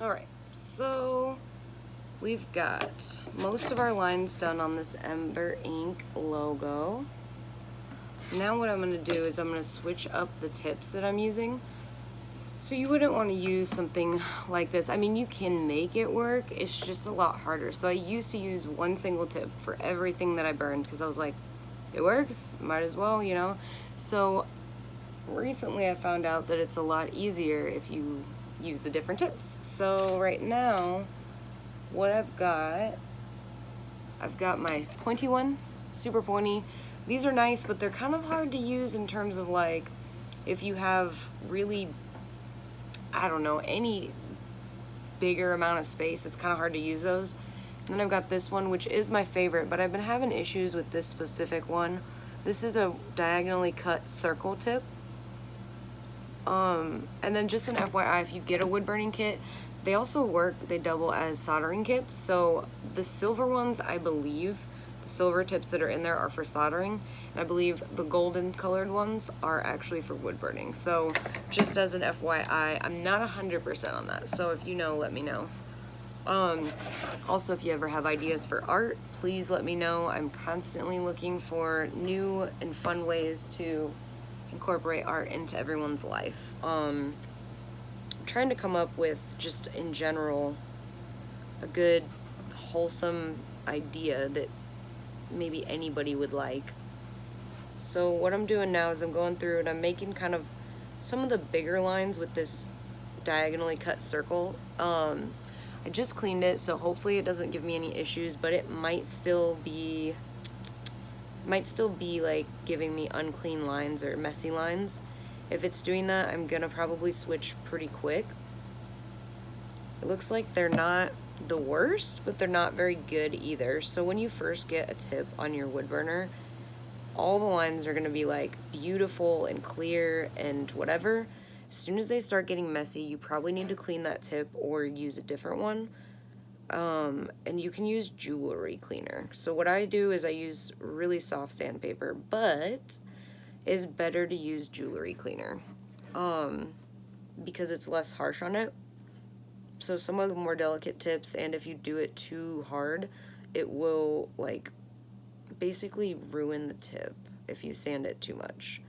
Alright, so we've got most of our lines done on this Ember Ink logo. Now what I'm going to do is I'm going to switch up the tips that I'm using. So you wouldn't want to use something like this. I mean, you can make it work, it's just a lot harder. So I used to use one single tip for everything that I burned because I was like, it works, might as well, you know? So recently I found out that it's a lot easier if you use the different tips. So right now, what I've got my pointy one, super pointy. These are nice, but they're kind of hard to use in terms of like, if you have really, I don't know, any bigger amount of space, it's kind of hard to use those. And then I've got this one, which is my favorite, but I've been having issues with this specific one. This is a diagonally cut circle tip. And then just an FYI, if you get a wood burning kit, they also work, they double as soldering kits. So the silver ones, I believe, the silver tips that are in there are for soldering. And I believe the golden colored ones are actually for wood burning. So just as an FYI, I'm not 100% on that. So if you know, let me know. Also, if you ever have ideas for art, please let me know. I'm constantly looking for new and fun ways to incorporate art into everyone's life. I'm trying to come up with, just in general, a good, wholesome idea that maybe anybody would like. So what I'm doing now is I'm going through and I'm making kind of some of the bigger lines with this diagonally cut circle. I just cleaned it, so hopefully it doesn't give me any issues, but it might still be like giving me unclean lines or messy lines. If it's doing that, I'm gonna probably switch pretty quick. It looks like they're not the worst, but they're not very good either. So when you first get a tip on your wood burner, all the lines are gonna be like beautiful and clear and whatever. As soon as they start getting messy, you probably need to clean that tip or use a different one. And you can use jewelry cleaner. So what I do is I use really soft sandpaper, but it's better to use jewelry cleaner because it's less harsh on it. So some of the more delicate tips, and if you do it too hard, it will like basically ruin the tip if you sand it too much.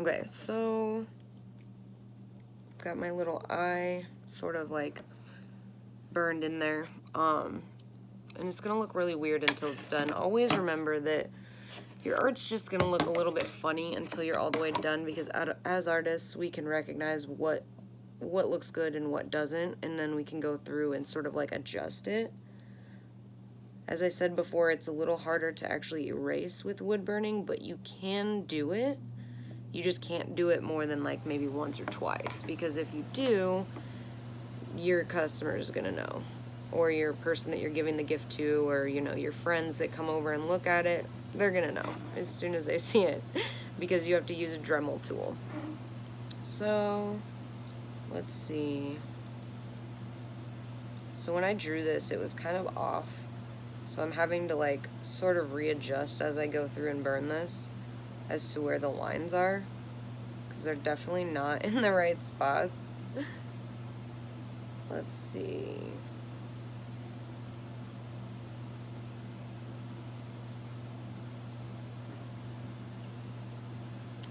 Okay, so got my little eye sort of like burned in there, and it's gonna look really weird until it's done. Always remember that your art's just gonna look a little bit funny until you're all the way done, because as artists we can recognize what looks good and what doesn't, and then we can go through and sort of like adjust it. As I said before, it's a little harder to actually erase with wood burning, but you can do it. You just can't do it more than like maybe once or twice, because if you do, your customer is gonna know, or your person that you're giving the gift to, or you know, your friends that come over and look at it, they're gonna know as soon as they see it, because you have to use a Dremel tool. So let's see. So when I drew this, it was kind of off, so I'm having to like sort of readjust as I go through and burn this as to where the lines are, because they're definitely not in the right spots. Let's see.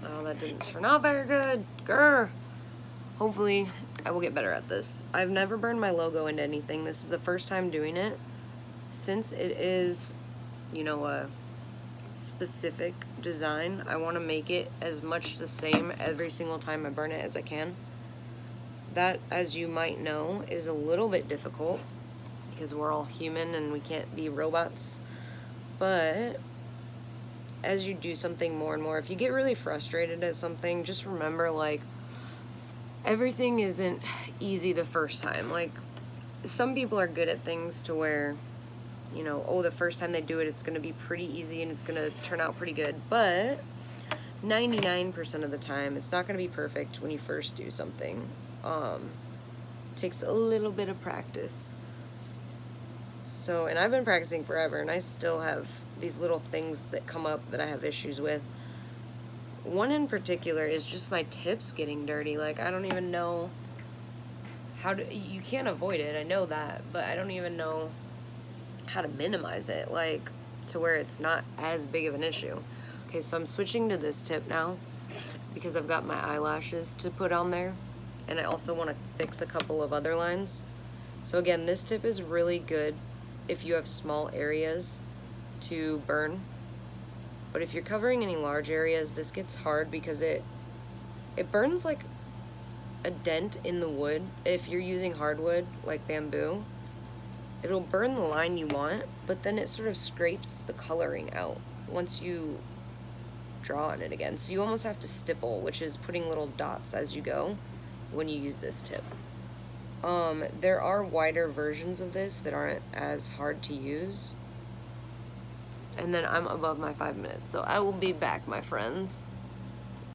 Oh, that didn't turn out very good. Grr. Hopefully, I will get better at this. I've never burned my logo into anything. This is the first time doing it. Since it is, you know, a specific design, I want to make it as much the same every single time I burn it as I can. That, as you might know, is a little bit difficult because we're all human and we can't be robots. But as you do something more and more, if you get really frustrated at something, just remember, like, everything isn't easy the first time. Like, some people are good at things to where, you know, oh, the first time they do it, it's going to be pretty easy and it's going to turn out pretty good. But 99% of the time, it's not going to be perfect when you first do something. It takes a little bit of practice. So, and I've been practicing forever, and I still have these little things that come up that I have issues with. One in particular is just my tips getting dirty. Like, I don't even know you can't avoid it, I know that, but I don't even know how to minimize it, like, to where it's not as big of an issue. Okay, so I'm switching to this tip now because I've got my eyelashes to put on there, and I also want to fix a couple of other lines. So again, this tip is really good if you have small areas to burn, but if you're covering any large areas, this gets hard because it burns like a dent in the wood. If you're using hardwood like bamboo, it'll burn the line you want, but then it sort of scrapes the coloring out once you draw on it again. So you almost have to stipple, which is putting little dots as you go when you use this tip. There are wider versions of this that aren't as hard to use. And then I'm above my 5 minutes, so I will be back, my friends.